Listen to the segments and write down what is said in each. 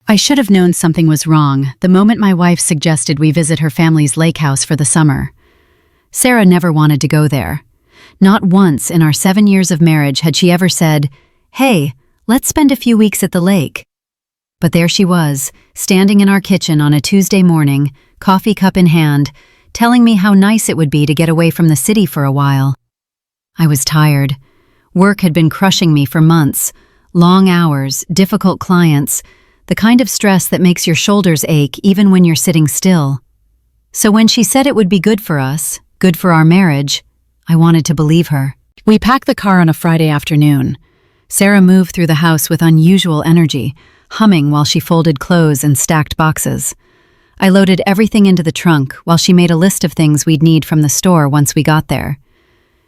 I should have known something was wrong the moment my wife suggested we visit her family's lake house for the summer. Sarah never wanted to go there. Not once in our 7 years of marriage had she ever said, "Hey, let's spend a few weeks at the lake." But there she was, standing in our kitchen on a Tuesday morning, coffee cup in hand, telling me how nice it would be to get away from the city for a while. I was tired. Work had been crushing me for months. Long hours, difficult clients, the kind of stress that makes your shoulders ache even when you're sitting still. So when she said it would be good for us, good for our marriage, I wanted to believe her. We packed the car on a Friday afternoon. Sarah moved through the house with unusual energy, humming while she folded clothes and stacked boxes. I loaded everything into the trunk while she made a list of things we'd need from the store once we got there.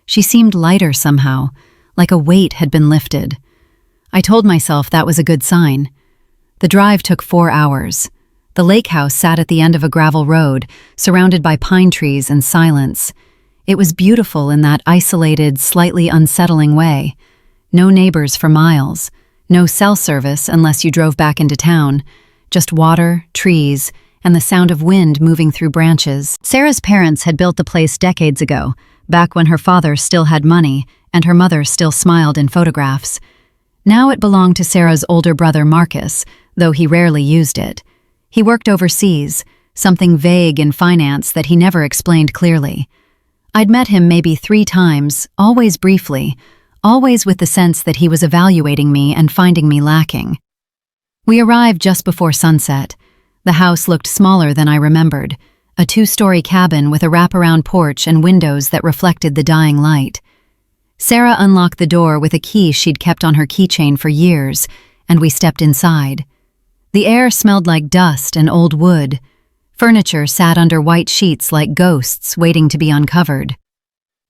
She seemed lighter somehow, like a weight had been lifted. I told myself that was a good sign. The drive took 4 hours. The lake house sat at the end of a gravel road, surrounded by pine trees and silence. It was beautiful in that isolated, slightly unsettling way. No neighbors for miles. No cell service unless you drove back into town. Just water, trees, and the sound of wind moving through branches. Sarah's parents had built the place decades ago, back when her father still had money and her mother still smiled in photographs. Now it belonged to Sarah's older brother Marcus, though he rarely used it. He worked overseas, something vague in finance that he never explained clearly. I'd met him maybe 3 times, always briefly, always with the sense that he was evaluating me and finding me lacking. We arrived just before sunset. The house looked smaller than I remembered, a 2-story cabin with a wraparound porch and windows that reflected the dying light. Sarah unlocked the door with a key she'd kept on her keychain for years, and we stepped inside. The air smelled like dust and old wood. Furniture sat under white sheets like ghosts waiting to be uncovered.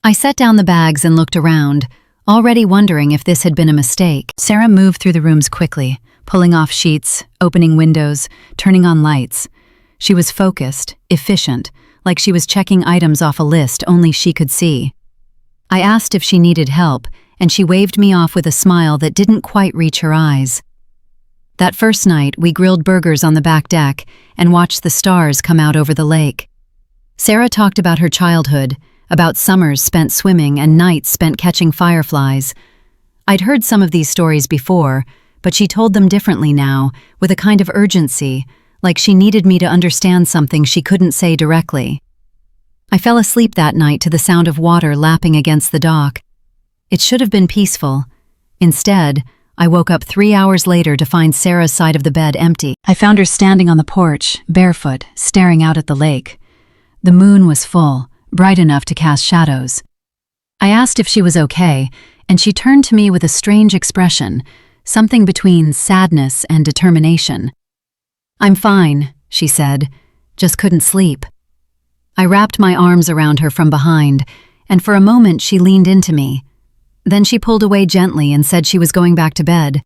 I set down the bags and looked around, already wondering if this had been a mistake. Sarah moved through the rooms quickly, pulling off sheets, opening windows, turning on lights. She was focused, efficient, like she was checking items off a list only she could see. I asked if she needed help, and she waved me off with a smile that didn't quite reach her eyes. That first night, we grilled burgers on the back deck and watched the stars come out over the lake. Sarah talked about her childhood, about summers spent swimming and nights spent catching fireflies. I'd heard some of these stories before, but she told them differently now, with a kind of urgency, like she needed me to understand something she couldn't say directly. I fell asleep that night to the sound of water lapping against the dock. It should have been peaceful. Instead, I woke up 3 hours later to find Sarah's side of the bed empty. I found her standing on the porch, barefoot, staring out at the lake. The moon was full, bright enough to cast shadows. I asked if she was okay, and she turned to me with a strange expression, something between sadness and determination. "I'm fine," she said, "just couldn't sleep." I wrapped my arms around her from behind, and for a moment she leaned into me. Then she pulled away gently and said she was going back to bed.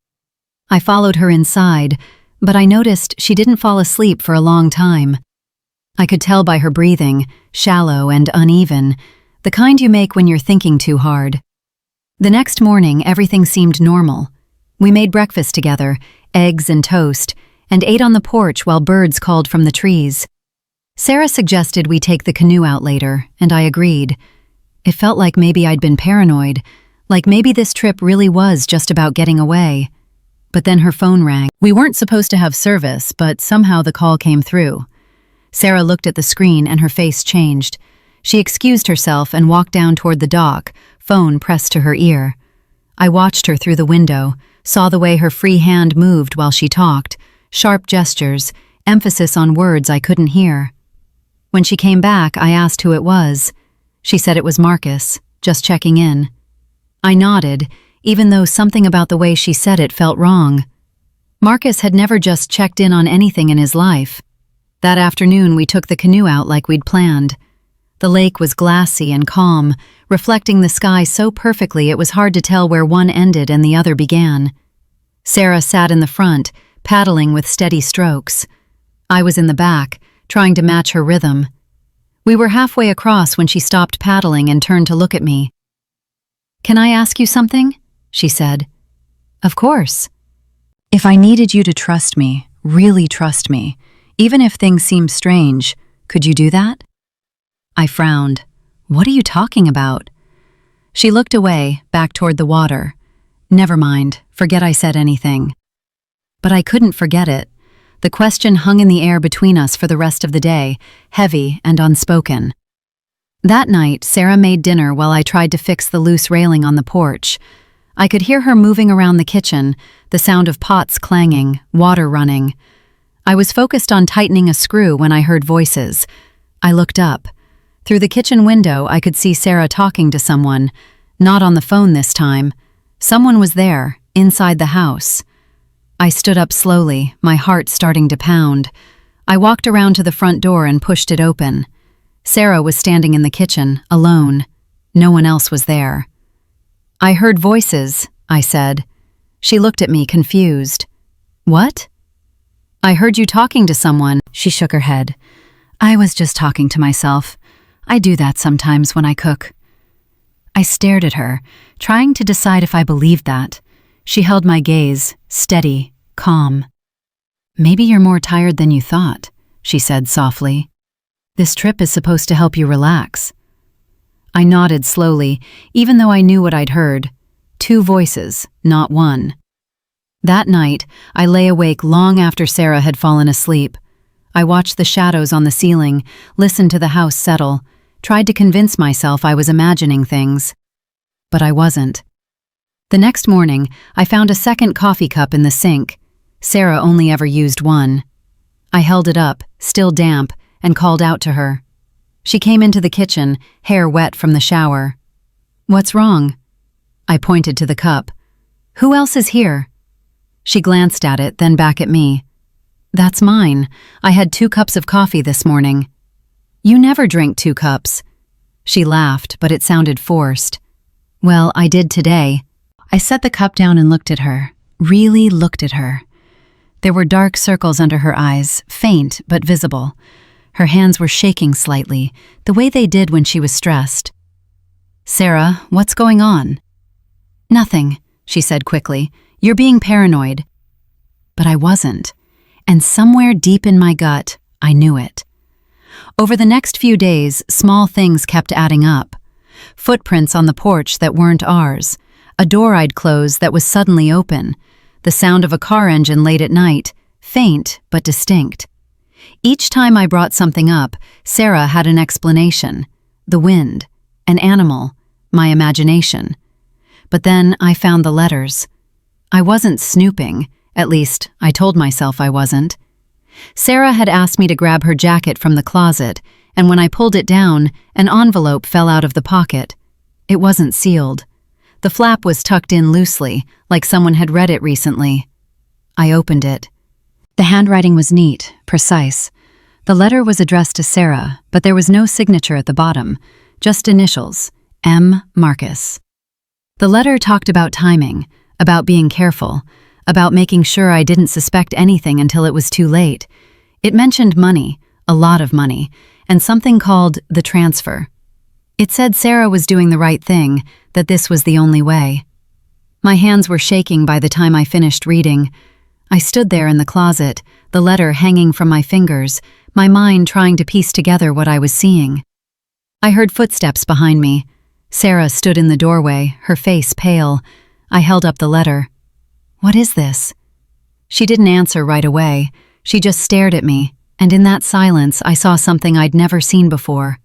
I followed her inside, but I noticed she didn't fall asleep for a long time. I could tell by her breathing, shallow and uneven, the kind you make when you're thinking too hard. The next morning, everything seemed normal. We made breakfast together, eggs and toast, and ate on the porch while birds called from the trees. Sarah suggested we take the canoe out later, and I agreed. It felt like maybe I'd been paranoid, like maybe this trip really was just about getting away. But then her phone rang. We weren't supposed to have service, but somehow the call came through. Sarah looked at the screen and her face changed. She excused herself and walked down toward the dock, phone pressed to her ear. I watched her through the window, saw the way her free hand moved while she talked, sharp gestures, emphasis on words I couldn't hear. When she came back, I asked who it was. She said it was Marcus, just checking in. I nodded, even though something about the way she said it felt wrong. Marcus had never just checked in on anything in his life. That afternoon, we took the canoe out like we'd planned. The lake was glassy and calm, reflecting the sky so perfectly it was hard to tell where one ended and the other began. Sarah sat in the front, paddling with steady strokes. I was in the back, trying to match her rhythm. We were halfway across when she stopped paddling and turned to look at me. "Can I ask you something?" she said. "Of course." "If I needed you to trust me, really trust me, even if things seem strange. Could you do that?" I frowned. "What are you talking about?" She looked away, back toward the water. "Never mind, forget I said anything." But I couldn't forget it. The question hung in the air between us for the rest of the day, heavy and unspoken. That night, Sarah made dinner while I tried to fix the loose railing on the porch. I could hear her moving around the kitchen, the sound of pots clanging, water running. I was focused on tightening a screw when I heard voices. I looked up. Through the kitchen window, I could see Sarah talking to someone. Not on the phone this time. Someone was there, inside the house. I stood up slowly, my heart starting to pound. I walked around to the front door and pushed it open. Sarah was standing in the kitchen, alone. No one else was there. "I heard voices," I said. She looked at me, confused. "What?" "I heard you talking to someone." She shook her head. "I was just talking to myself. I do that sometimes when I cook." I stared at her, trying to decide if I believed that. She held my gaze, steady, calm. "Maybe you're more tired than you thought," she said softly. "This trip is supposed to help you relax." I nodded slowly, even though I knew what I'd heard. 2 voices, not one. That night, I lay awake long after Sarah had fallen asleep. I watched the shadows on the ceiling, listened to the house settle, tried to convince myself I was imagining things. But I wasn't. The next morning, I found a second coffee cup in the sink. Sarah only ever used one. I held it up, still damp, and called out to her. She came into the kitchen, hair wet from the shower. "What's wrong?" I pointed to the cup. "Who else is here?" She glanced at it, then back at me. "That's mine. I had 2 cups of coffee this morning." "You never drink 2 cups." She laughed, but it sounded forced. "Well, I did today." I set the cup down and looked at her, really looked at her. There were dark circles under her eyes, faint but visible. Her hands were shaking slightly, the way they did when she was stressed. "Sarah, what's going on?" "Nothing," she said quickly. "You're being paranoid." But I wasn't, and somewhere deep in my gut, I knew it. Over the next few days, small things kept adding up. Footprints on the porch that weren't ours, a door I'd closed that was suddenly open, the sound of a car engine late at night, faint but distinct. Each time I brought something up, Sarah had an explanation. The wind, an animal, my imagination. But then I found the letters. I wasn't snooping, at least I told myself I wasn't. Sarah had asked me to grab her jacket from the closet, and when I pulled it down, an envelope fell out of the pocket. It wasn't sealed. The flap was tucked in loosely, like someone had read it recently. I opened it. The handwriting was neat, precise. The letter was addressed to Sarah, but there was no signature at the bottom, just initials, M. Marcus. The letter talked about timing, about being careful, about making sure I didn't suspect anything until it was too late. It mentioned money, a lot of money, and something called the transfer. It said Sarah was doing the right thing, that this was the only way. My hands were shaking by the time I finished reading. I stood there in the closet, the letter hanging from my fingers, my mind trying to piece together what I was seeing. I heard footsteps behind me. Sarah stood in the doorway, her face pale. I held up the letter. "What is this?" She didn't answer right away. She just stared at me, and in that silence I saw something I'd never seen before.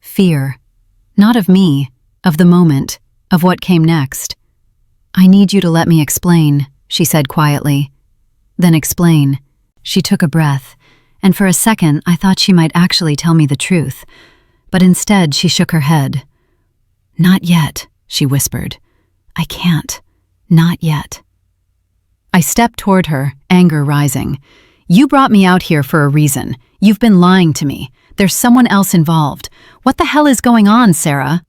Fear. Not of me, of the moment, of what came next. "I need you to let me explain," she said quietly. "Then explain." She took a breath, and for a second I thought she might actually tell me the truth. But instead she shook her head. "Not yet," she whispered. "I can't. Not yet." I stepped toward her, anger rising. "You brought me out here for a reason. You've been lying to me. There's someone else involved. What the hell is going on, Sarah?"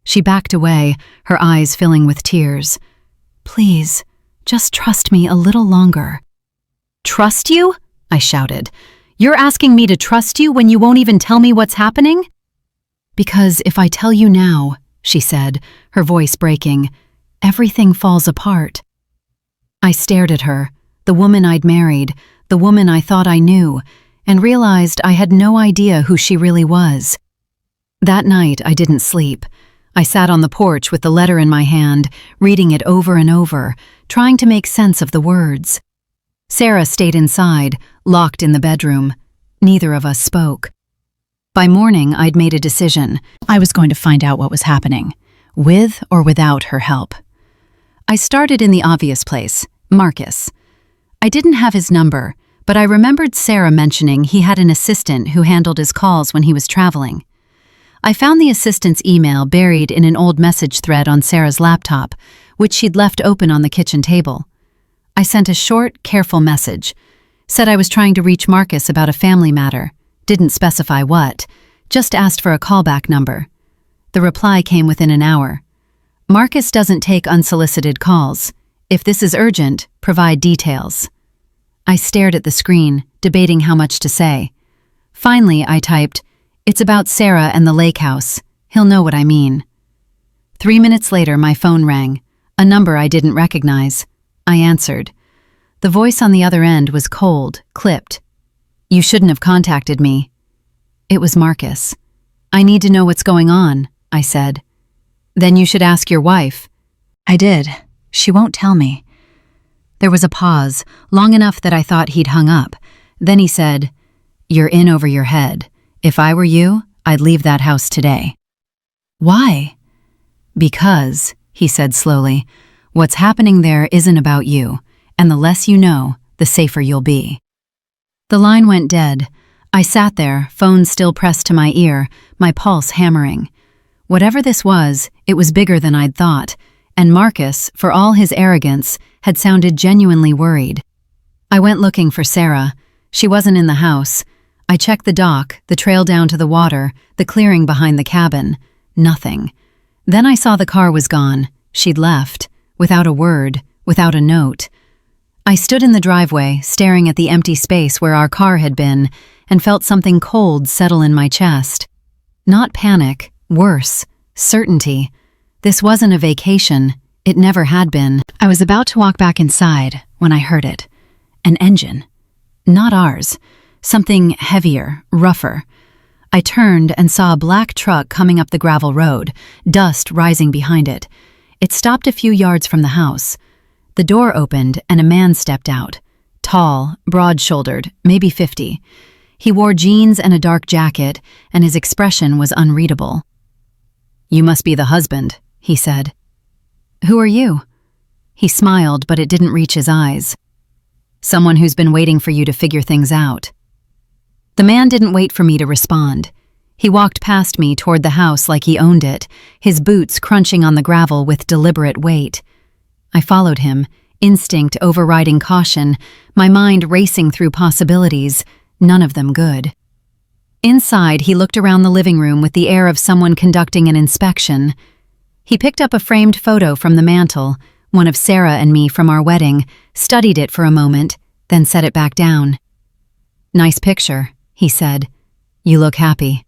She backed away, her eyes filling with tears. "Please, just trust me a little longer." "Trust you?" I shouted. "You're asking me to trust you when you won't even tell me what's happening?" "Because if I tell you now," she said, her voice breaking, "everything falls apart." I stared at her, the woman I'd married, the woman I thought I knew, and realized I had no idea who she really was. That night, I didn't sleep. I sat on the porch with the letter in my hand, reading it over and over, trying to make sense of the words. Sarah stayed inside, locked in the bedroom. Neither of us spoke. By morning, I'd made a decision. I was going to find out what was happening, with or without her help. I started in the obvious place, Marcus. I didn't have his number, but I remembered Sarah mentioning he had an assistant who handled his calls when he was traveling. I found the assistant's email buried in an old message thread on Sarah's laptop, which she'd left open on the kitchen table. I sent a short, careful message. Said I was trying to reach Marcus about a family matter. Didn't specify what. Just asked for a callback number. The reply came within an hour. Marcus doesn't take unsolicited calls. If this is urgent, provide details. I stared at the screen, debating how much to say. Finally, I typed, "It's about Sarah and the lake house. He'll know what I mean." 3 minutes later, my phone rang. A number I didn't recognize. I answered. The voice on the other end was cold, clipped. "You shouldn't have contacted me." It was Marcus. "I need to know what's going on," I said. "Then you should ask your wife." I did. She won't tell me. There was a pause, long enough that I thought he'd hung up. Then he said, "You're in over your head. If I were you, I'd leave that house today." "Why?" "Because," he said slowly, "what's happening there isn't about you, and the less you know, the safer you'll be." The line went dead. I sat there, phone still pressed to my ear, my pulse hammering. Whatever this was, it was bigger than I'd thought, and Marcus, for all his arrogance, had sounded genuinely worried. I went looking for Sarah. She wasn't in the house. I checked the dock, the trail down to the water, the clearing behind the cabin. Nothing. Then I saw the car was gone. She'd left, without a word, without a note. I stood in the driveway, staring at the empty space where our car had been, and felt something cold settle in my chest. Not panic, worse, certainty. This wasn't a vacation. It never had been. I was about to walk back inside when I heard it. An engine. Not ours. Something heavier, rougher. I turned and saw a black truck coming up the gravel road, dust rising behind it. It stopped a few yards from the house. The door opened and a man stepped out. Tall, broad-shouldered, maybe 50. He wore jeans and a dark jacket, and his expression was unreadable. "You must be the husband," he said. "Who are you?" He smiled, but it didn't reach his eyes. "Someone who's been waiting for you to figure things out." The man didn't wait for me to respond. He walked past me toward the house like he owned it, his boots crunching on the gravel with deliberate weight. I followed him, instinct overriding caution, my mind racing through possibilities, none of them good. Inside, he looked around the living room with the air of someone conducting an inspection. He picked up a framed photo from the mantel, one of Sarah and me from our wedding, studied it for a moment, then set it back down. "Nice picture," he said. "You look happy."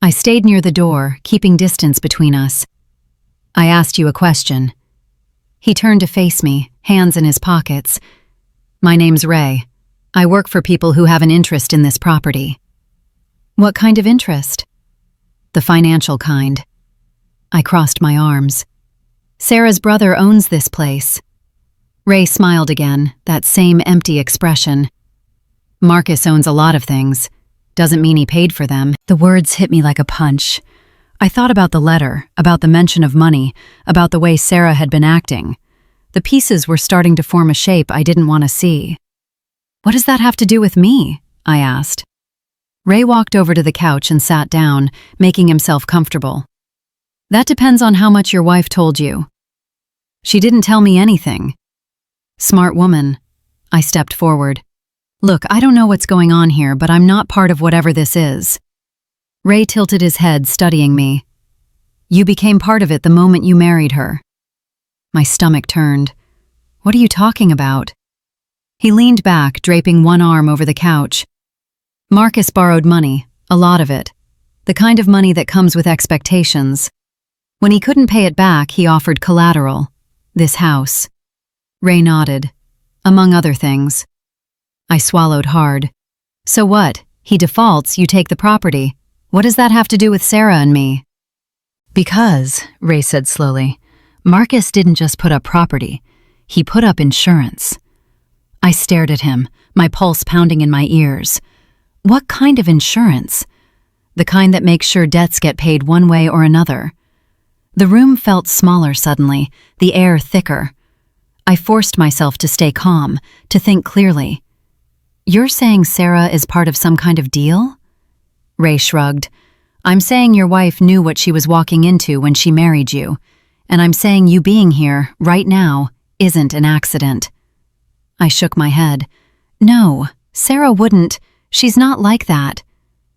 I stayed near the door, keeping distance between us. "I asked you a question." He turned to face me, hands in his pockets. "My name's Ray. I work for people who have an interest in this property." "What kind of interest?" "The financial kind." I crossed my arms. "Sarah's brother owns this place." Ray smiled again, that same empty expression. "Marcus owns a lot of things. Doesn't mean he paid for them." The words hit me like a punch. I thought about the letter, about the mention of money, about the way Sarah had been acting. The pieces were starting to form a shape I didn't want to see. "What does that have to do with me?" I asked. Ray walked over to the couch and sat down, making himself comfortable. "That depends on how much your wife told you." "She didn't tell me anything." "Smart woman." I stepped forward. "Look, I don't know what's going on here, but I'm not part of whatever this is." Ray tilted his head, studying me. "You became part of it the moment you married her." My stomach turned. "What are you talking about?" He leaned back, draping one arm over the couch. "Marcus borrowed money, a lot of it. The kind of money that comes with expectations. When he couldn't pay it back, he offered collateral. This house." Ray nodded. "Among other things." I swallowed hard. So what? He defaults, you take the property. What does that have to do with Sarah and me? Because, Ray said slowly, Marcus didn't just put up property. He put up insurance. I stared at him, my pulse pounding in my ears. What kind of insurance? The kind that makes sure debts get paid one way or another. The room felt smaller suddenly, the air thicker. I forced myself to stay calm, to think clearly. You're saying Sarah is part of some kind of deal? Ray shrugged. I'm saying your wife knew what she was walking into when she married you, and I'm saying you being here, right now, isn't an accident. I shook my head. No, Sarah wouldn't. She's not like that.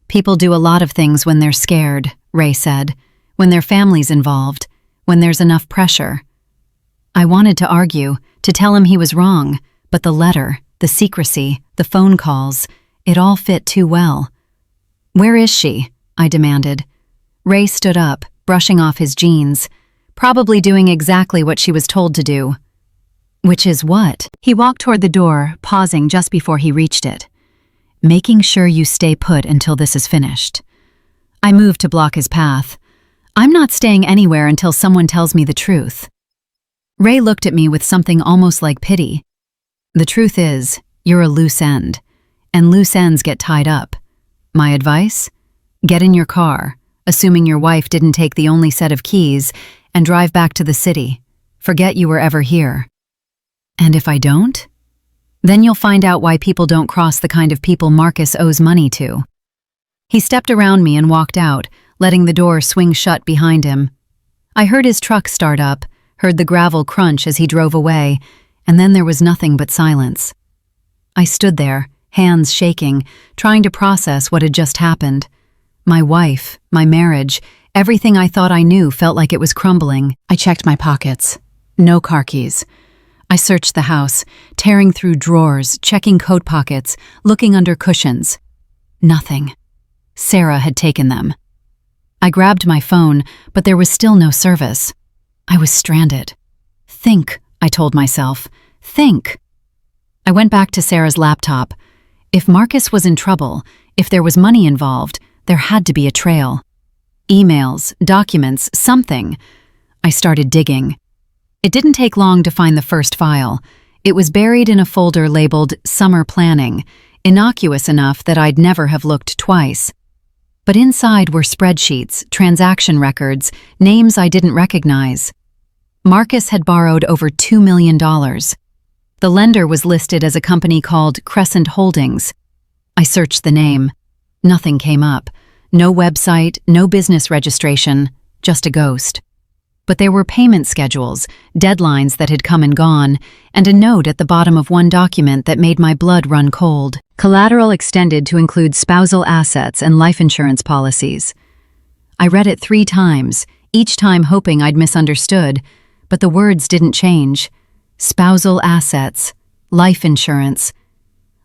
People do a lot of things when they're scared, Ray said, when their family's involved, when there's enough pressure. I wanted to argue, to tell him he was wrong, but the letter, the secrecy, the phone calls, it all fit too well. Where is she? I demanded. Ray stood up, brushing off his jeans, probably doing exactly what she was told to do. Which is what? He walked toward the door, pausing just before he reached it. Making sure you stay put until this is finished. I moved to block his path. I'm not staying anywhere until someone tells me the truth. Ray looked at me with something almost like pity. The truth is, you're a loose end, and loose ends get tied up. My advice? Get in your car, assuming your wife didn't take the only set of keys, and drive back to the city. Forget you were ever here. And if I don't? Then you'll find out why people don't cross the kind of people Marcus owes money to. He stepped around me and walked out, letting the door swing shut behind him. I heard his truck start up, heard the gravel crunch as he drove away, and then there was nothing but silence. I stood there, hands shaking, trying to process what had just happened. My wife, my marriage, everything I thought I knew felt like it was crumbling. I checked my pockets. No car keys. I searched the house, tearing through drawers, checking coat pockets, looking under cushions. Nothing. Sarah had taken them. I grabbed my phone, but there was still no service. I was stranded. Think, I told myself. Think. I went back to Sarah's laptop. If Marcus was in trouble, if there was money involved, there had to be a trail. Emails, documents, something. I started digging. It didn't take long to find the first file. It was buried in a folder labeled Summer Planning, innocuous enough that I'd never have looked twice. But inside were spreadsheets, transaction records, names I didn't recognize. Marcus had borrowed over $2 million. The lender was listed as a company called Crescent Holdings. I searched the name. Nothing came up. No website, no business registration, just a ghost. But there were payment schedules, deadlines that had come and gone, and a note at the bottom of one document that made my blood run cold. Collateral extended to include spousal assets and life insurance policies. I read it 3 times, each time hoping I'd misunderstood, but the words didn't change. Spousal assets, life insurance.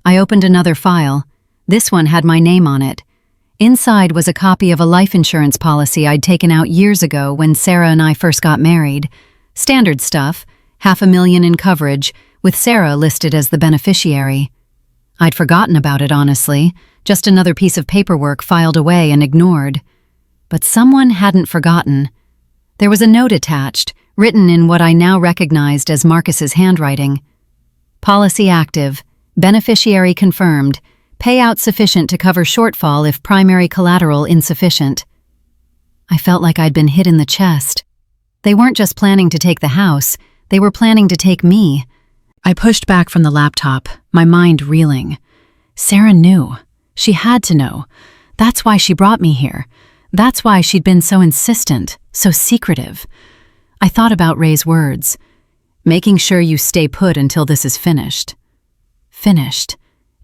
I opened another file. This one had my name on it. Inside was a copy of a life insurance policy I'd taken out years ago when Sarah and I first got married. Standard stuff, $500,000 in coverage, with Sarah listed as the beneficiary. I'd forgotten about it, honestly, just another piece of paperwork filed away and ignored. But someone hadn't forgotten. There was a note attached, written in what I now recognized as Marcus's handwriting. Policy active, beneficiary confirmed, payout sufficient to cover shortfall if primary collateral insufficient. I felt like I'd been hit in the chest. They weren't just planning to take the house, they were planning to take me. I pushed back from the laptop, my mind reeling. Sarah knew. She had to know. That's why she brought me here. That's why she'd been so insistent, so secretive. I thought about Ray's words. Making sure you stay put until this is finished. Finished.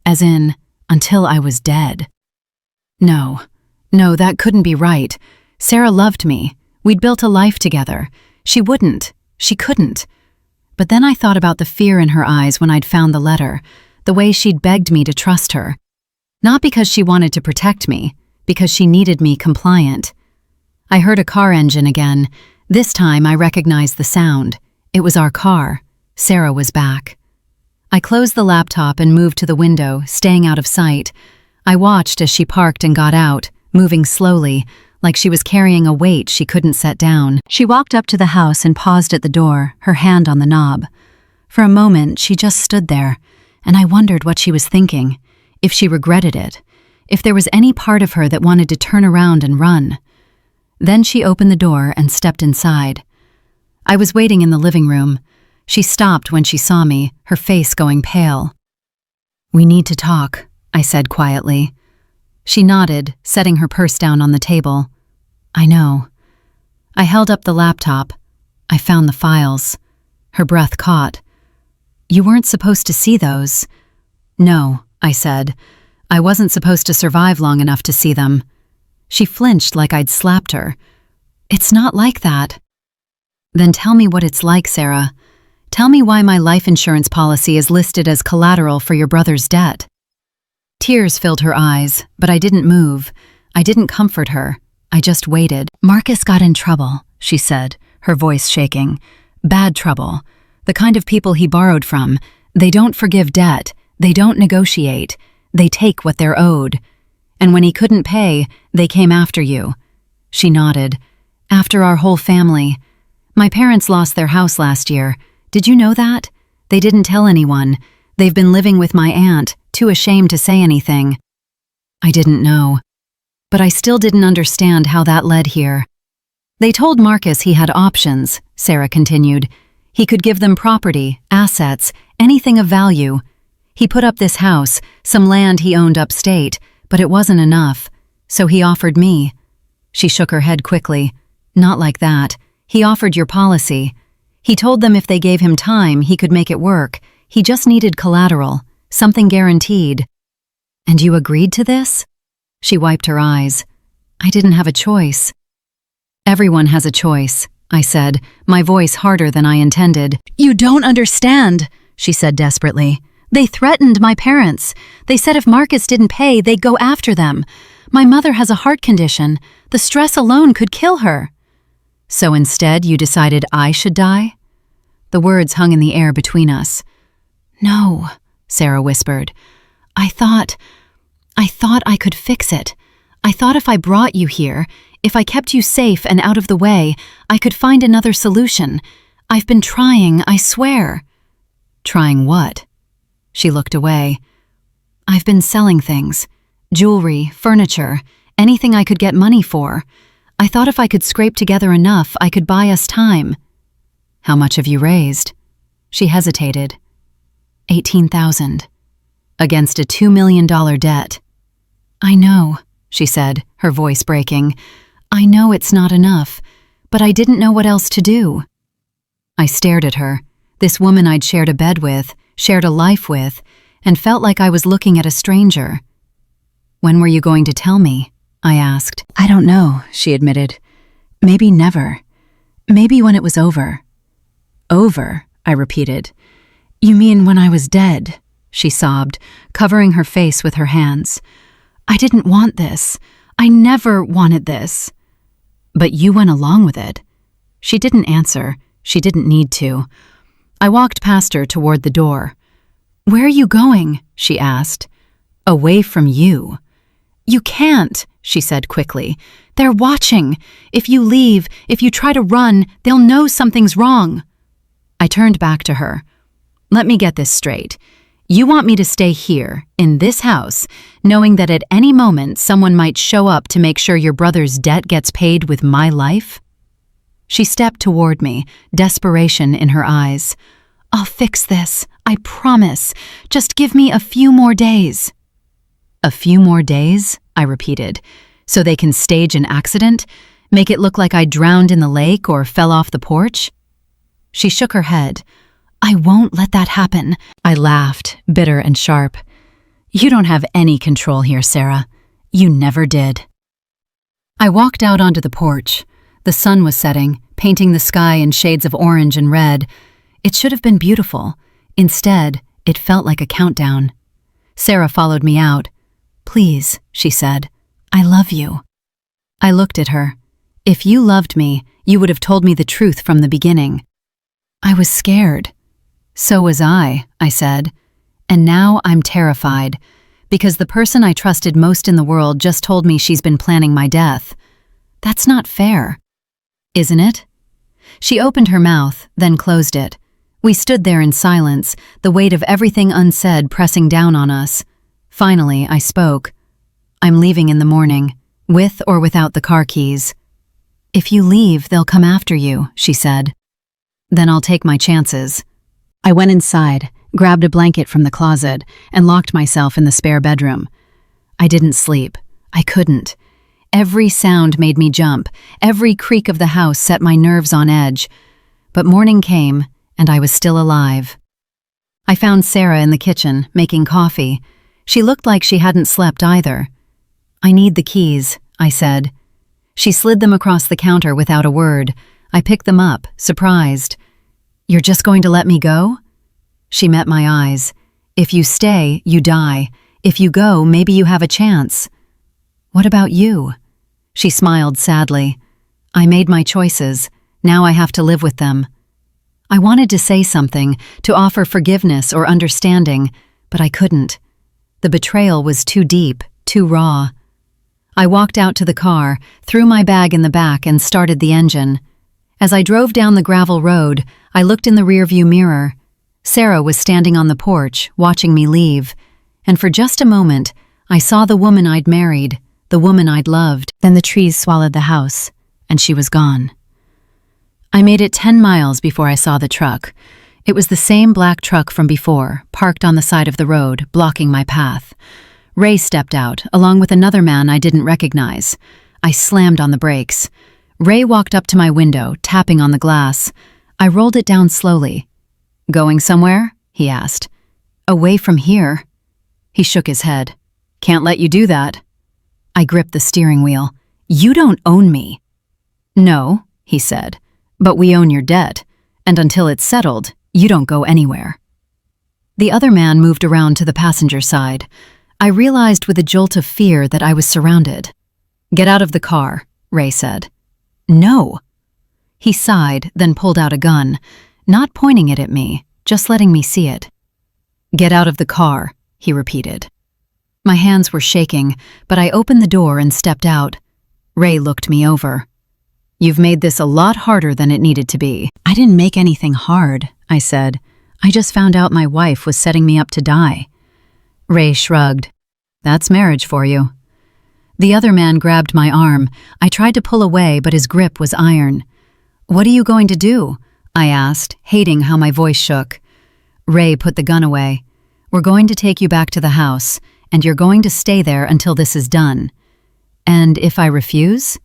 As in, until I was dead. No, that couldn't be right. Sarah loved me. We'd built a life together. She couldn't. But then I thought about the fear in her eyes when I'd found the letter, the way she'd begged me to trust her. Not because she wanted to protect me, because she needed me compliant. I heard a car engine again. This time I recognized the sound. It was our car. Sarah was back. I closed the laptop and moved to the window, staying out of sight. I watched as she parked and got out, moving slowly, like she was carrying a weight she couldn't set down. She walked up to the house and paused at the door, her hand on the knob. For a moment, she just stood there, and I wondered what she was thinking, if she regretted it, if there was any part of her that wanted to turn around and run. Then she opened the door and stepped inside. I was waiting in the living room. She stopped when she saw me, her face going pale. "We need to talk," I said quietly. She nodded, setting her purse down on the table. "I know." I held up the laptop. I found the files. Her breath caught. "You weren't supposed to see those." "No," I said. "I wasn't supposed to survive long enough to see them." She flinched like I'd slapped her. "It's not like that." "Then tell me what it's like, Sarah. Tell me why my life insurance policy is listed as collateral for your brother's debt." Tears filled her eyes, but I didn't move. I didn't comfort her. I just waited. "Marcus got in trouble," she said, her voice shaking. "Bad trouble. The kind of people he borrowed from. They don't forgive debt. They don't negotiate. They take what they're owed. And when he couldn't pay, they came after you." She nodded. "After our whole family. My parents lost their house last year. Did you know that? They didn't tell anyone. They've been living with my aunt, too ashamed to say anything." I didn't know. But I still didn't understand how that led here. "They told Marcus he had options," Sarah continued. "He could give them property, assets, anything of value. He put up this house, some land he owned upstate, but it wasn't enough. So he offered me." She shook her head quickly. "Not like that. He offered your policy. He told them if they gave him time, he could make it work. He just needed collateral, something guaranteed." "And you agreed to this?" She wiped her eyes. "I didn't have a choice." "Everyone has a choice," I said, my voice harder than I intended. "You don't understand," she said desperately. "They threatened my parents. They said if Marcus didn't pay, they'd go after them. My mother has a heart condition. The stress alone could kill her." "So instead you decided I should die?" The words hung in the air between us. "No," Sarah whispered. I thought I could fix it. I thought if I brought you here, if I kept you safe and out of the way, I could find another solution. I've been trying, I swear." "Trying what?" She looked away. "I've been selling things. Jewelry, furniture, anything I could get money for. I thought if I could scrape together enough, I could buy us time." "How much have you raised?" She hesitated. 18,000. Against a $2 million debt. "I know," she said, her voice breaking. "I know it's not enough, but I didn't know what else to do." I stared at her, this woman I'd shared a bed with, shared a life with, and felt like I was looking at a stranger. "When were you going to tell me?" I asked. "I don't know," she admitted. "Maybe never. Maybe when it was over." "Over?" I repeated. "You mean when I was dead?" she sobbed, covering her face with her hands. "I didn't want this. I never wanted this." "But you went along with it." She didn't answer. She didn't need to. I walked past her toward the door. "Where are you going?" she asked. "Away from you." "You can't," she said quickly. "They're watching. If you leave, if you try to run, they'll know something's wrong." I turned back to her. "Let me get this straight. You want me to stay here, in this house, knowing that at any moment someone might show up to make sure your brother's debt gets paid with my life?" She stepped toward me, desperation in her eyes. "I'll fix this, I promise. Just give me a few more days." "A few more days?" I repeated. "So they can stage an accident? Make it look like I drowned in the lake or fell off the porch?" She shook her head. "I won't let that happen." I laughed, bitter and sharp. "You don't have any control here, Sarah. You never did." I walked out onto the porch. The sun was setting, painting the sky in shades of orange and red. It should have been beautiful. Instead, it felt like a countdown. Sarah followed me out. "Please," she said. "I love you." I looked at her. "If you loved me, you would have told me the truth from the beginning." I was scared. "So was I," said. And now I'm terrified, because the person I trusted most in the world just told me she's been planning my death. That's not fair. Isn't it? She opened her mouth, then closed it. We stood there in silence, the weight of everything unsaid pressing down on us. Finally, I spoke. I'm leaving in the morning, with or without the car keys. If you leave, they'll come after you, she said. Then I'll take my chances. I went inside, grabbed a blanket from the closet, and locked myself in the spare bedroom. I didn't sleep. I couldn't. Every sound made me jump. Every creak of the house set my nerves on edge. But morning came, and I was still alive. I found Sarah in the kitchen, making coffee. She looked like she hadn't slept either. I need the keys, I said. She slid them across the counter without a word. I picked them up, surprised. You're just going to let me go? She met my eyes. If you stay, you die. If you go, maybe you have a chance. What about you? She smiled sadly. I made my choices. Now I have to live with them. I wanted to say something, to offer forgiveness or understanding, but I couldn't. The betrayal was too deep, too raw. I walked out to the car, threw my bag in the back, and started the engine. As I drove down the gravel road, I looked in the rearview mirror. Sarah was standing on the porch, watching me leave, and for just a moment, I saw the woman I'd married, the woman I'd loved. Then the trees swallowed the house, and she was gone. I made it 10 miles before I saw the truck. It was the same black truck from before, parked on the side of the road, blocking my path. Ray stepped out, along with another man I didn't recognize. I slammed on the brakes. Ray walked up to my window, tapping on the glass. I rolled it down slowly. Going somewhere? He asked. Away from here. He shook his head. Can't let you do that. I gripped the steering wheel. You don't own me. No, he said, but we own your debt, and until it's settled, you don't go anywhere. The other man moved around to the passenger side. I realized with a jolt of fear that I was surrounded. Get out of the car, Ray said. No. He sighed, then pulled out a gun, not pointing it at me, just letting me see it. Get out of the car, he repeated. My hands were shaking, but I opened the door and stepped out. Ray looked me over. You've made this a lot harder than it needed to be. I didn't make anything hard, I said. I just found out my wife was setting me up to die. Ray shrugged. That's marriage for you. The other man grabbed my arm. I tried to pull away, but his grip was iron. What are you going to do? I asked, hating how my voice shook. Ray put the gun away. We're going to take you back to the house, and you're going to stay there until this is done. And if I refuse?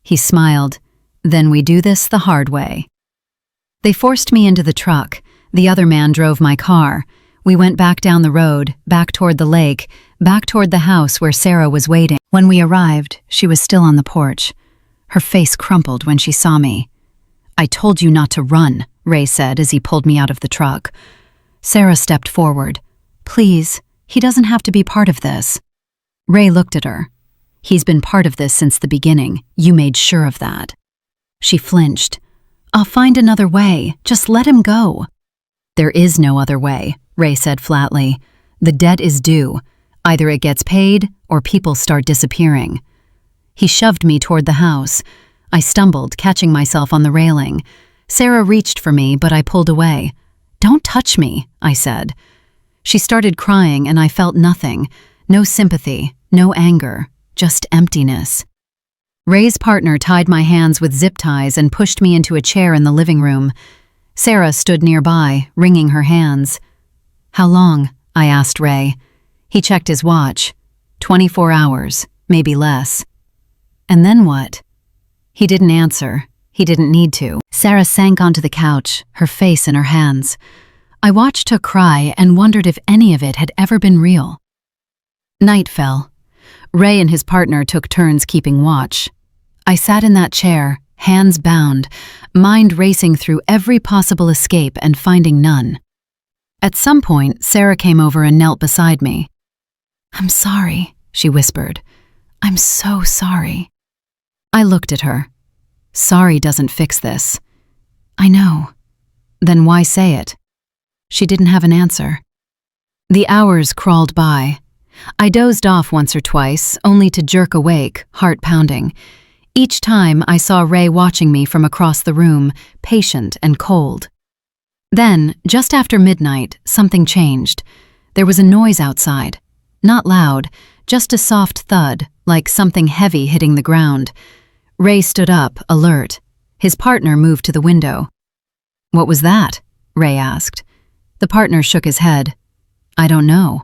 He smiled. Then we do this the hard way. They forced me into the truck. The other man drove my car. We went back down the road, back toward the lake, back toward the house where Sarah was waiting. When we arrived, she was still on the porch. Her face crumpled when she saw me. I told you not to run, Ray said as he pulled me out of the truck. Sarah stepped forward. Please, he doesn't have to be part of this. Ray looked at her. He's been part of this since the beginning. You made sure of that. She flinched. I'll find another way. Just let him go. There is no other way, Ray said flatly. The debt is due. Either it gets paid or people start disappearing. He shoved me toward the house. I stumbled, catching myself on the railing. Sarah reached for me, but I pulled away. Don't touch me, I said. She started crying and I felt nothing. No sympathy, no anger, just emptiness. Ray's partner tied my hands with zip ties and pushed me into a chair in the living room. Sarah stood nearby, wringing her hands. How long? I asked Ray. He checked his watch. 24 hours, maybe less. And then what? He didn't answer. He didn't need to. Sarah sank onto the couch, her face in her hands. I watched her cry and wondered if any of it had ever been real. Night fell. Ray and his partner took turns keeping watch. I sat in that chair, hands bound, mind racing through every possible escape and finding none. At some point, Sarah came over and knelt beside me. I'm sorry, she whispered. I'm so sorry. I looked at her. Sorry doesn't fix this. I know. Then why say it? She didn't have an answer. The hours crawled by. I dozed off once or twice, only to jerk awake, heart pounding. Each time I saw Ray watching me from across the room, patient and cold. Then, just after midnight, something changed. There was a noise outside. Not loud, just a soft thud, like something heavy hitting the ground. Ray stood up, alert. His partner moved to the window. "What was that?" Ray asked. The partner shook his head. "I don't know."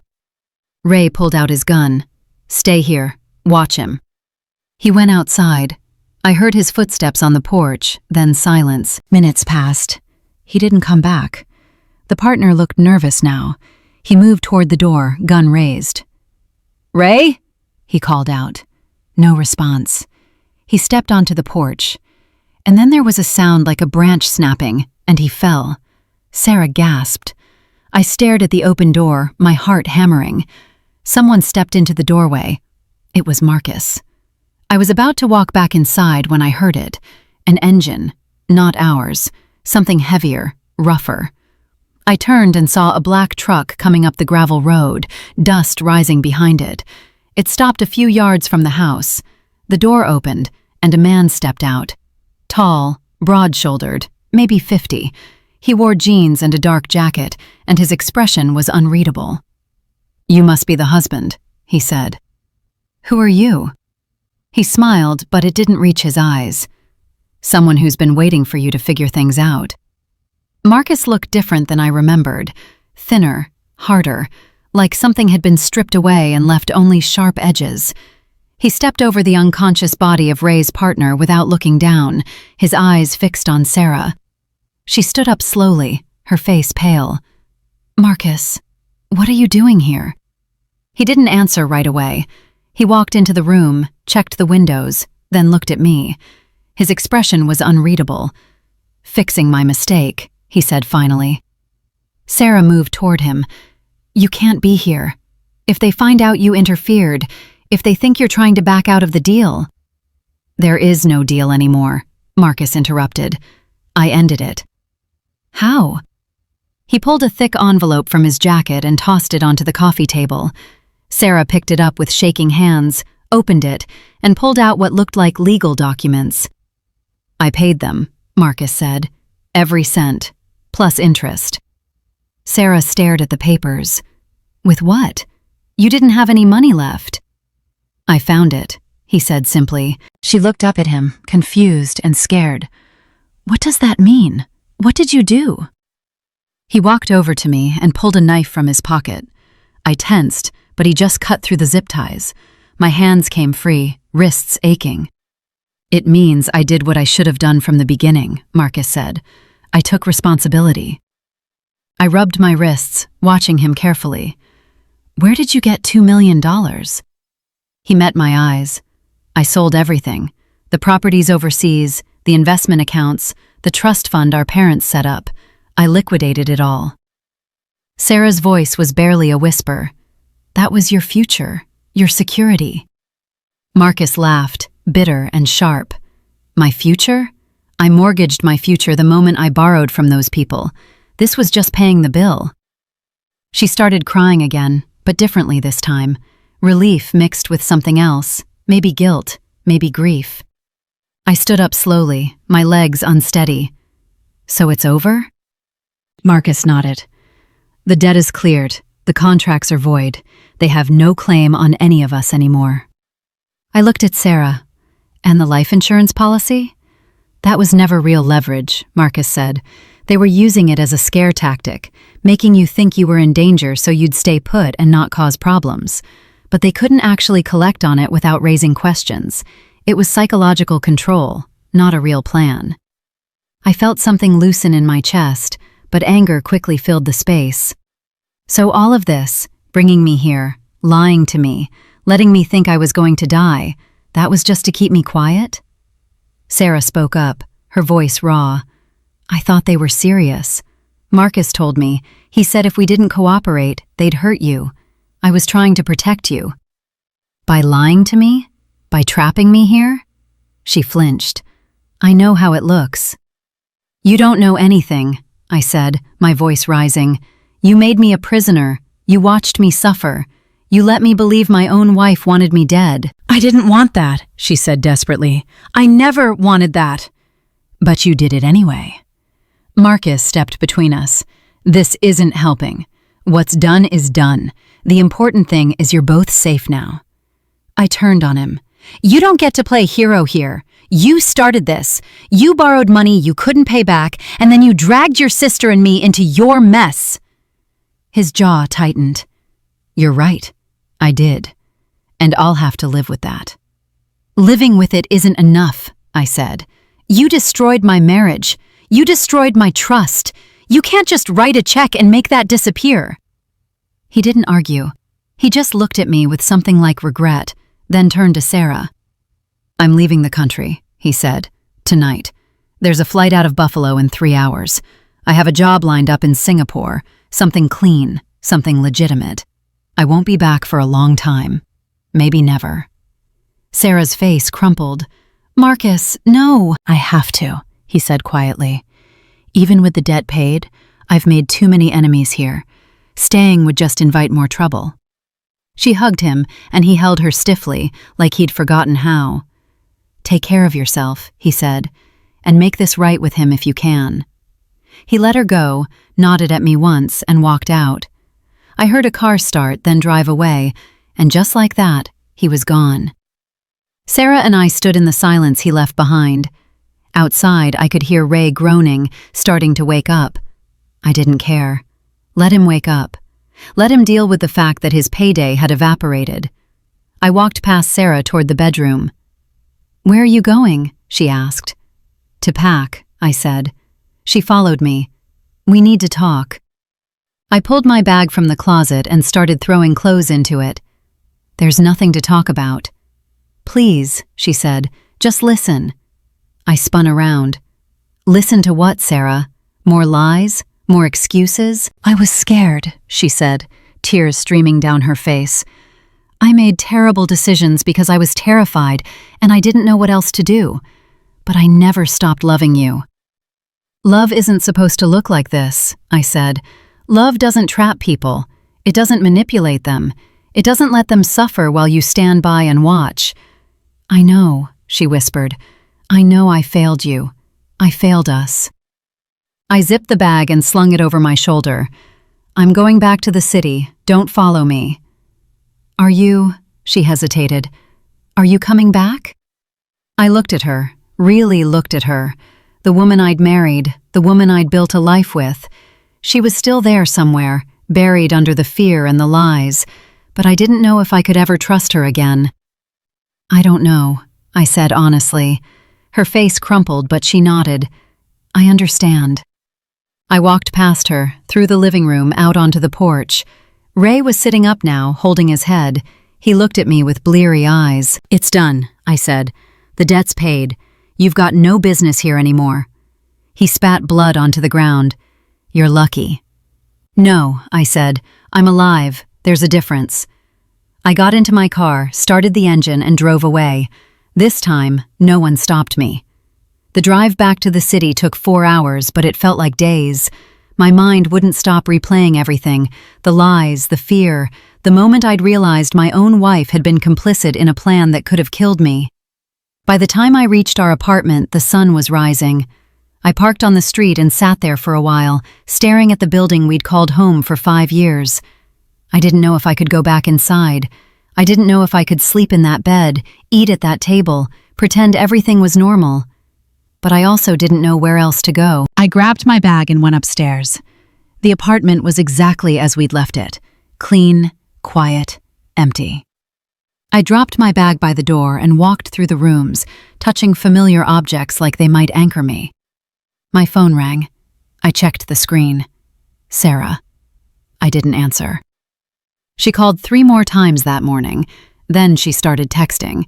Ray pulled out his gun. "Stay here. Watch him." He went outside. I heard his footsteps on the porch, then silence. Minutes passed. He didn't come back. The partner looked nervous now. He moved toward the door, gun raised. "Ray?" he called out. No response. He stepped onto the porch. And then there was a sound like a branch snapping, and he fell. Sarah gasped. I stared at the open door, my heart hammering. Someone stepped into the doorway. It was Marcus. I was about to walk back inside when I heard it. An engine, not ours, something heavier, rougher. I turned and saw a black truck coming up the gravel road, dust rising behind it. It stopped a few yards from the house. The door opened, and a man stepped out. Tall, broad-shouldered, maybe 50. He wore jeans and a dark jacket, and his expression was unreadable. "You must be the husband," he said. "Who are you?" He smiled, but it didn't reach his eyes. "Someone who's been waiting for you to figure things out." Marcus looked different than I remembered. Thinner, harder, like something had been stripped away and left only sharp edges. He stepped over the unconscious body of Ray's partner without looking down, his eyes fixed on Sarah. She stood up slowly, her face pale. "Marcus, what are you doing here?" He didn't answer right away. He walked into the room, checked the windows, then looked at me. His expression was unreadable. "Fixing my mistake," he said finally. Sarah moved toward him. "You can't be here. If they find out you interfered, if they think you're trying to back out of the deal." "There is no deal anymore," Marcus interrupted. "I ended it." "How?" He pulled a thick envelope from his jacket and tossed it onto the coffee table. Sarah picked it up with shaking hands, opened it, and pulled out what looked like legal documents. "I paid them," Marcus said. "Every cent, plus interest." Sarah stared at the papers. "With what? You didn't have any money left." "I found it," he said simply. She looked up at him, confused and scared. "What does that mean? What did you do?" He walked over to me and pulled a knife from his pocket. I tensed, but he just cut through the zip ties. My hands came free, wrists aching. "It means I did what I should have done from the beginning," Marcus said. "I took responsibility." I rubbed my wrists, watching him carefully. "Where did you get $2 million? He met my eyes. "I sold everything. The properties overseas, the investment accounts, the trust fund our parents set up. I liquidated it all." Sarah's voice was barely a whisper. "That was your future, your security." Marcus laughed, bitter and sharp. "My future? I mortgaged my future the moment I borrowed from those people. This was just paying the bill." She started crying again, but differently this time. Relief mixed with something else, maybe guilt, maybe grief. I stood up slowly, my legs unsteady. "So it's over?" Marcus nodded. "The debt is cleared. The contracts are void. They have no claim on any of us anymore." I looked at Sarah. "And the life insurance policy?" "That was never real leverage," Marcus said. "They were using it as a scare tactic, making you think you were in danger so you'd stay put and not cause problems. But they couldn't actually collect on it without raising questions. It was psychological control, not a real plan." I felt something loosen in my chest, but anger quickly filled the space. So all of this, bringing me here, lying to me, letting me think I was going to die, that was just to keep me quiet? Sarah spoke up, her voice raw. "I thought they were serious. Marcus told me. He said if we didn't cooperate, they'd hurt you. I was trying to protect you." "By lying to me? By trapping me here?" She flinched. "I know how it looks." "You don't know anything," I said, my voice rising. "You made me a prisoner. You watched me suffer. You let me believe my own wife wanted me dead. I didn't want that, she said desperately. I never wanted that. But you did it anyway. Marcus stepped between us. This isn't helping. What's done is done. The important thing is you're both safe now. I turned on him. You don't get to play hero here. You started this. You borrowed money you couldn't pay back, and then you dragged your sister and me into your mess. His jaw tightened. You're right. I did. And I'll have to live with that. Living with it isn't enough, I said. You destroyed my marriage. You destroyed my trust. You can't just write a check and make that disappear. He didn't argue. He just looked at me with something like regret, then turned to Sarah. I'm leaving the country, he said, tonight. There's a flight out of Buffalo in 3 hours. I have a job lined up in Singapore, something clean, something legitimate. I won't be back for a long time. Maybe never. Sarah's face crumpled. Marcus, no. I have to, he said quietly. Even with the debt paid, I've made too many enemies here. Staying would just invite more trouble. She hugged him, and he held her stiffly, like he'd forgotten how. Take care of yourself, he said, and make this right with him if you can. He let her go, nodded at me once, and walked out. I heard a car start, then drive away, and just like that, he was gone. Sarah and I stood in the silence he left behind. Outside, I could hear Ray groaning, starting to wake up. I didn't care. Let him wake up. Let him deal with the fact that his payday had evaporated. I walked past Sarah toward the bedroom. Where are you going? She asked. To pack, I said. She followed me. We need to talk. I pulled my bag from the closet and started throwing clothes into it. There's nothing to talk about. Please, she said, just listen. I spun around. Listen to what, Sarah? More lies? More excuses? I was scared, she said, tears streaming down her face. I made terrible decisions because I was terrified and I didn't know what else to do. But I never stopped loving you. Love isn't supposed to look like this, I said. Love doesn't trap people. It doesn't manipulate them. It doesn't let them suffer while you stand by and watch. I know, she whispered. I know I failed you. I failed us. I zipped the bag and slung it over my shoulder. I'm going back to the city. Don't follow me. Are you? She hesitated. Are you coming back? I looked at her, really looked at her. The woman I'd married, the woman I'd built a life with. She was still there somewhere, buried under the fear and the lies, but I didn't know if I could ever trust her again. I don't know, I said honestly. Her face crumpled, but she nodded. I understand. I walked past her, through the living room, out onto the porch. Ray was sitting up now, holding his head. He looked at me with bleary eyes. It's done, I said. The debt's paid. You've got no business here anymore. He spat blood onto the ground. You're lucky. No, I said. I'm alive. There's a difference. I got into my car, started the engine, and drove away. This time, no one stopped me. The drive back to the city took 4 hours, but it felt like days. My mind wouldn't stop replaying everything, the lies, the fear, the moment I'd realized my own wife had been complicit in a plan that could have killed me. By the time I reached our apartment, the sun was rising. I parked on the street and sat there for a while, staring at the building we'd called home for 5 years. I didn't know if I could go back inside. I didn't know if I could sleep in that bed, eat at that table, pretend everything was normal. But I also didn't know where else to go. I grabbed my bag and went upstairs. The apartment was exactly as we'd left it. Clean, quiet, empty. I dropped my bag by the door and walked through the rooms, touching familiar objects like they might anchor me. My phone rang. I checked the screen. Sarah. I didn't answer. She called 3 more times that morning. Then she started texting.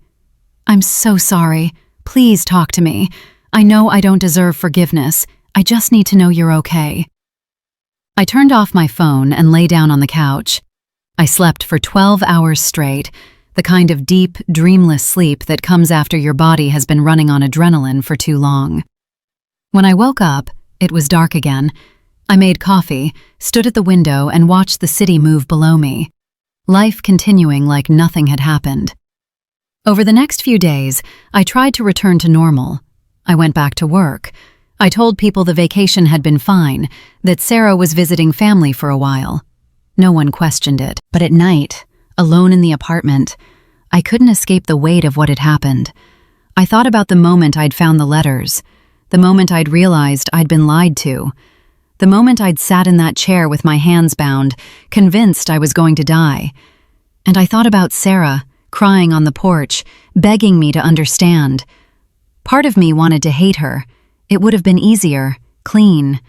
I'm so sorry. Please talk to me. I know I don't deserve forgiveness. I just need to know you're okay. I turned off my phone and lay down on the couch. I slept for 12 hours straight, the kind of deep, dreamless sleep that comes after your body has been running on adrenaline for too long. When I woke up, it was dark again. I made coffee, stood at the window, and watched the city move below me, life continuing like nothing had happened. Over the next few days, I tried to return to normal. I went back to work. I told people the vacation had been fine, that Sarah was visiting family for a while. No one questioned it, but at night, alone in the apartment, I couldn't escape the weight of what had happened. I thought about the moment I'd found the letters, the moment I'd realized I'd been lied to, the moment I'd sat in that chair with my hands bound, convinced I was going to die. And I thought about Sarah, crying on the porch, begging me to understand. Part of me wanted to hate her. It would have been easier, clean.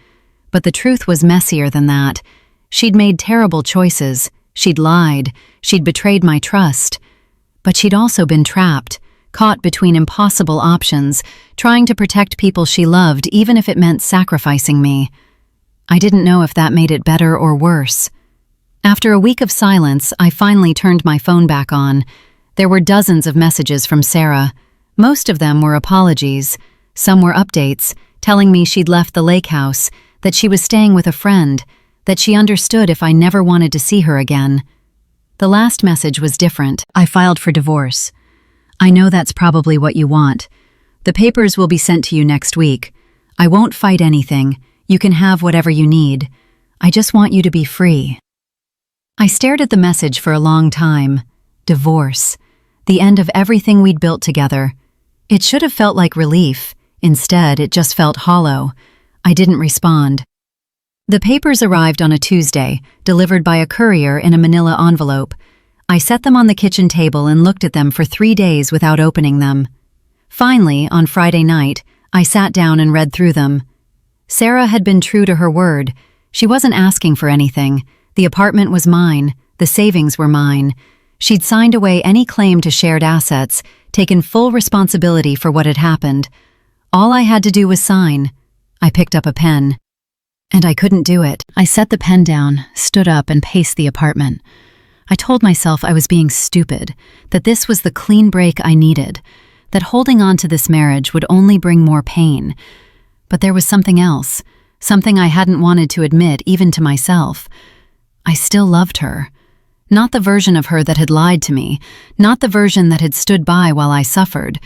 But the truth was messier than that. She'd made terrible choices. She'd lied. She'd betrayed my trust. But she'd also been trapped, caught between impossible options, trying to protect people she loved even if it meant sacrificing me. I didn't know if that made it better or worse. After a week of silence, I finally turned my phone back on. There were dozens of messages from Sarah. Most of them were apologies. Some were updates, telling me she'd left the lake house, that she was staying with a friend, that she understood if I never wanted to see her again. The last message was different. I filed for divorce. I know that's probably what you want. The papers will be sent to you next week. I won't fight anything. You can have whatever you need. I just want you to be free. I stared at the message for a long time. Divorce. The end of everything we'd built together. It should have felt like relief. Instead, it just felt hollow. I didn't respond. The papers arrived on a Tuesday, delivered by a courier in a manila envelope. I set them on the kitchen table and looked at them for 3 days without opening them. Finally, on Friday night, I sat down and read through them. Sarah had been true to her word. She wasn't asking for anything. The apartment was mine. The savings were mine. She'd signed away any claim to shared assets, taken full responsibility for what had happened. All I had to do was sign. I picked up a pen. And I couldn't do it. I set the pen down, stood up, and paced the apartment. I told myself I was being stupid, that this was the clean break I needed, that holding on to this marriage would only bring more pain. But there was something else, something I hadn't wanted to admit even to myself. I still loved her. Not the version of her that had lied to me, not the version that had stood by while I suffered,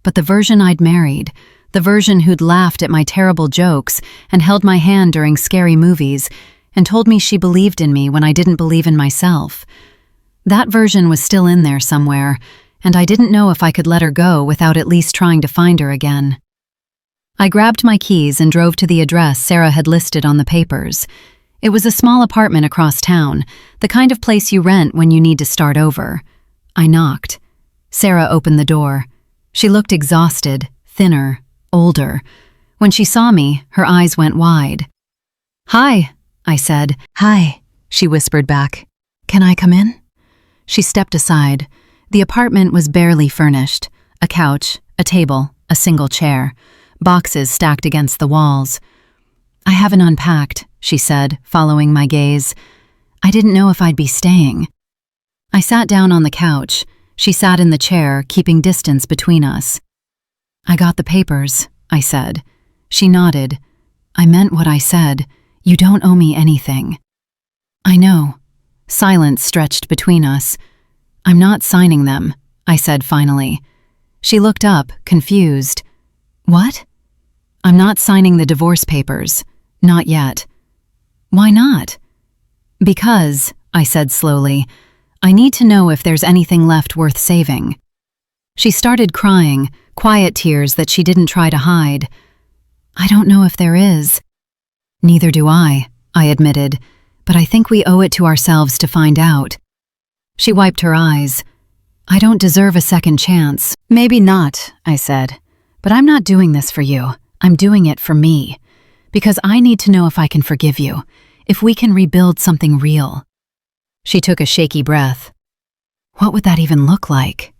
but the version I'd married, the version who'd laughed at my terrible jokes and held my hand during scary movies and told me she believed in me when I didn't believe in myself. That version was still in there somewhere, and I didn't know if I could let her go without at least trying to find her again. I grabbed my keys and drove to the address Sarah had listed on the papers. It was a small apartment across town, the kind of place you rent when you need to start over. I knocked. Sarah opened the door. She looked exhausted, thinner, older. When she saw me, her eyes went wide. "Hi," I said. "Hi," she whispered back. "Can I come in?" She stepped aside. The apartment was barely furnished. A couch, a table, a single chair. Boxes stacked against the walls. "I haven't unpacked," she said, following my gaze. I didn't know if I'd be staying. I sat down on the couch. She sat in the chair, keeping distance between us. "I got the papers," I said. She nodded. "I meant what I said. You don't owe me anything." "I know." Silence stretched between us. "I'm not signing them," I said finally. She looked up, confused. "What?" "I'm not signing the divorce papers. Not yet." "Why not?" "Because," I said slowly, "I need to know if there's anything left worth saving." She started crying, quiet tears that she didn't try to hide. "I don't know if there is." "Neither do I admitted, "but I think we owe it to ourselves to find out." She wiped her eyes. "I don't deserve a second chance." "Maybe not," I said, "but I'm not doing this for you. I'm doing it for me. Because I need to know if I can forgive you, if we can rebuild something real." She took a shaky breath. "What would that even look like?"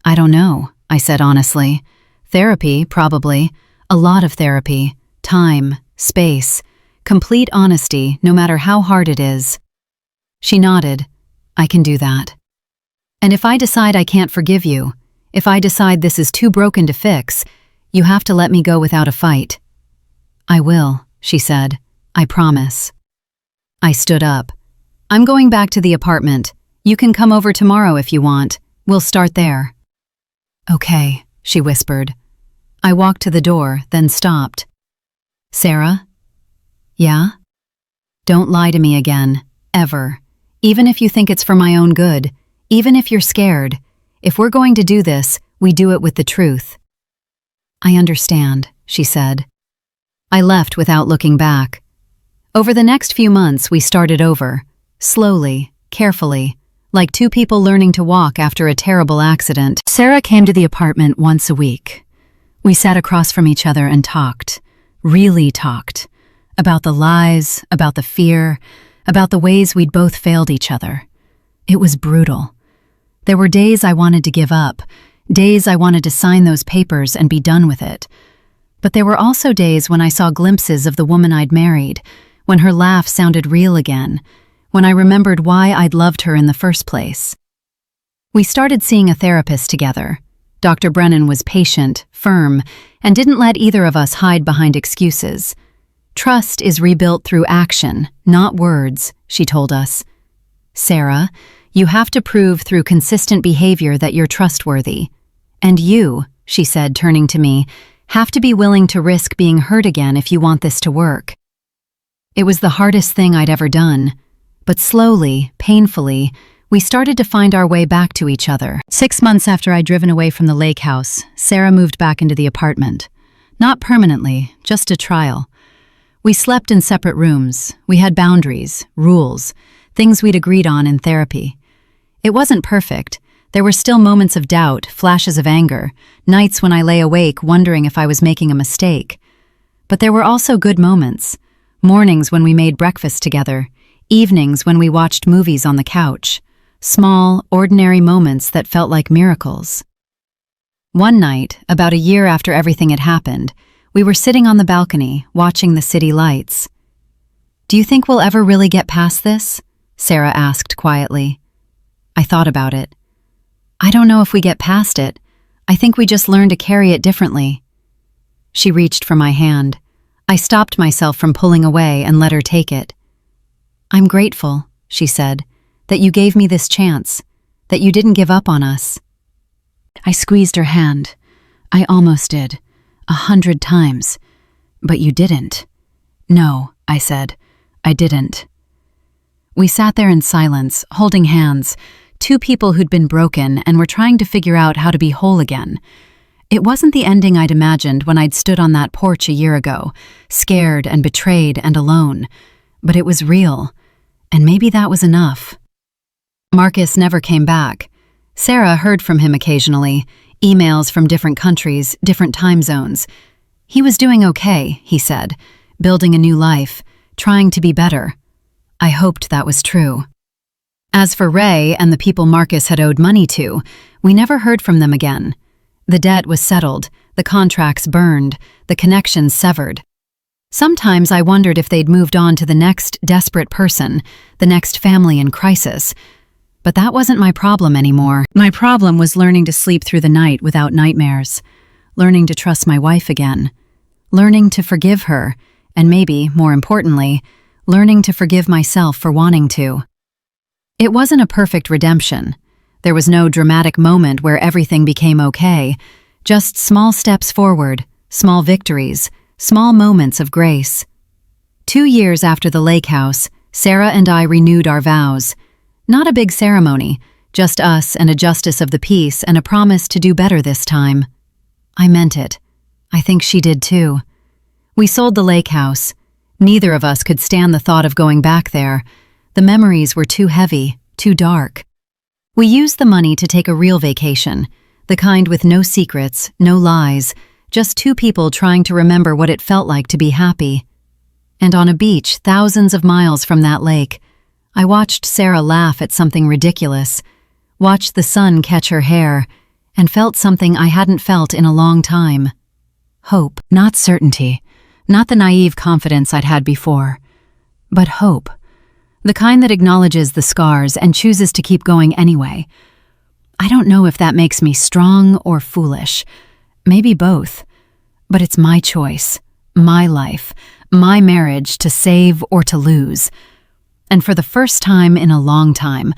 "I don't know," I said honestly. "Therapy, probably. A lot of therapy. Time, space, complete honesty, no matter how hard it is." She nodded. "I can do that. And if I decide I can't forgive you, if I decide this is too broken to fix, you have to let me go without a fight." "I will," she said. I promise. I stood up. I'm going back to the apartment. You can come over tomorrow if you want. We'll start there. Okay, she whispered. I walked to the door, then stopped. Sarah? Yeah? Don't lie to me again, ever. Even if you think it's for my own good, even if you're scared. If we're going to do this, we do it with the truth. I understand, she said. I left without looking back. Over the next few months, we started over, slowly, carefully, like two people learning to walk after a terrible accident. Sarah came to the apartment once a week. We sat across from each other and talked, really talked, about the lies, about the fear, about the ways we'd both failed each other. It was brutal. There were days I wanted to give up, days I wanted to sign those papers and be done with it. But there were also days when I saw glimpses of the woman I'd married, when her laugh sounded real again, when I remembered why I'd loved her in the first place. We started seeing a therapist together. Dr. Brennan was patient, firm, and didn't let either of us hide behind excuses. Trust is rebuilt through action, not words, she told us. Sarah, you have to prove through consistent behavior that you're trustworthy. And you, she said, turning to me, have to be willing to risk being hurt again if you want this to work. It was the hardest thing I'd ever done. But slowly, painfully, we started to find our way back to each other. 6 months after I'd driven away from the lake house, Sarah moved back into the apartment. Not permanently, just a trial. We slept in separate rooms. We had boundaries, rules, things we'd agreed on in therapy. It wasn't perfect. There were still moments of doubt, flashes of anger, nights when I lay awake wondering if I was making a mistake. But there were also good moments. Mornings when we made breakfast together, evenings when we watched movies on the couch. Small, ordinary moments that felt like miracles. One night, about a year after everything had happened, we were sitting on the balcony, watching the city lights. "Do you think we'll ever really get past this?" Sarah asked quietly. I thought about it. I don't know if we get past it. I think we just learn to carry it differently. She reached for my hand. I stopped myself from pulling away and let her take it. "I'm grateful," she said, "that you gave me this chance, that you didn't give up on us." I squeezed her hand. I almost did, 100 times. "But you didn't." "No," I said, "I didn't." We sat there in silence, holding hands, two people who'd been broken and were trying to figure out how to be whole again. It wasn't the ending I'd imagined when I'd stood on that porch a year ago, scared and betrayed and alone. But it was real, and maybe that was enough. Marcus never came back. Sarah heard from him occasionally, emails from different countries, different time zones. He was doing okay, he said, building a new life, trying to be better. I hoped that was true. As for Ray and the people Marcus had owed money to, we never heard from them again. The debt was settled, the contracts burned, the connections severed. Sometimes I wondered if they'd moved on to the next desperate person, the next family in crisis. But that wasn't my problem anymore. My problem was learning to sleep through the night without nightmares, learning to trust my wife again, learning to forgive her, and maybe, more importantly, learning to forgive myself for wanting to. It wasn't a perfect redemption. There was no dramatic moment where everything became okay, just small steps forward, small victories, small moments of grace. 2 years after the lake house, Sarah and I renewed our vows. Not a big ceremony, just us and a justice of the peace and a promise to do better this time. I meant it. I think she did too. We sold the lake house. Neither of us could stand the thought of going back there. The memories were too heavy, too dark. We used the money to take a real vacation, the kind with no secrets, no lies, just two people trying to remember what it felt like to be happy. And on a beach thousands of miles from that lake, I watched Sarah laugh at something ridiculous, watched the sun catch her hair, and felt something I hadn't felt in a long time. Hope, not certainty, not the naive confidence I'd had before, but hope. The kind that acknowledges the scars and chooses to keep going anyway. I don't know if that makes me strong or foolish. Maybe both. But it's my choice. my life, my marriage to save or to lose. And for the first time in a long time,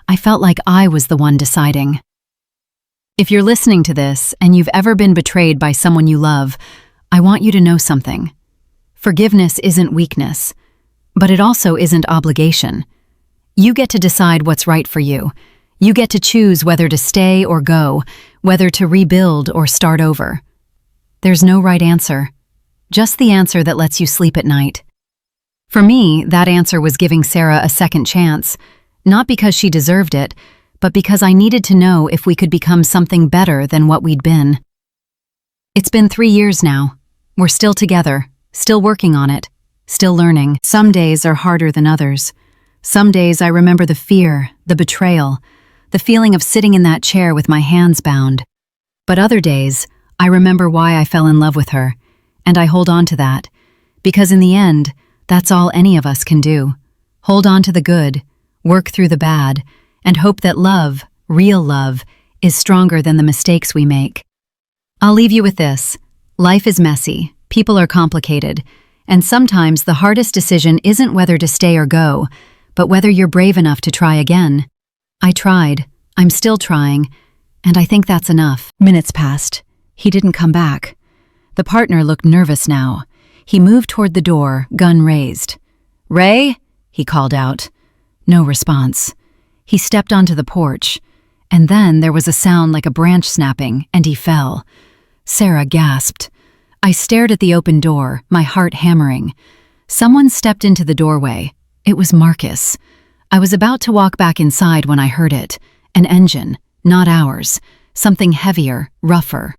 I felt like I was the one deciding. If you're listening to this and you've ever been betrayed by someone you love, I want you to know something. Forgiveness isn't weakness, but it also isn't obligation. You get to decide what's right for you. You get to choose whether to stay or go, whether to rebuild or start over. There's no right answer, just the answer that lets you sleep at night. For me, that answer was giving Sarah a second chance, not because she deserved it, but because I needed to know if we could become something better than what we'd been. It's been 3 years now. We're still together, still working on it, still learning. Some days are harder than others. Some days I remember the fear, the betrayal, the feeling of sitting in that chair with my hands bound. But other days, I remember why I fell in love with her, and I hold on to that, because in the end, that's all any of us can do. Hold on to the good, work through the bad, and hope that love, real love, is stronger than the mistakes we make. I'll leave you with this. Life is messy, people are complicated, and sometimes the hardest decision isn't whether to stay or go, but whether you're brave enough to try again. I tried, I'm still trying, and I think that's enough. Minutes passed. He didn't come back. The partner looked nervous now. He moved toward the door, gun raised. "Ray?" he called out. No response. He stepped onto the porch, and then there was a sound like a branch snapping, and he fell. Sarah gasped. I stared at the open door, my heart hammering. Someone stepped into the doorway. It was Marcus. I was about to walk back inside when I heard it. An engine, not ours. Something heavier, rougher.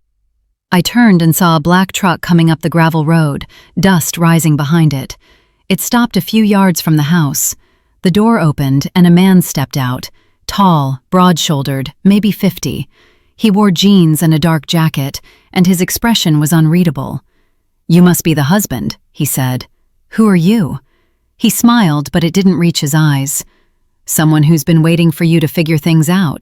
I turned and saw a black truck coming up the gravel road, dust rising behind it. It stopped a few yards from the house. The door opened and a man stepped out, tall, broad-shouldered, maybe 50. He wore jeans and a dark jacket, and his expression was unreadable. "You must be the husband," he said. "Who are you?" He smiled, but it didn't reach his eyes. "Someone who's been waiting for you to figure things out."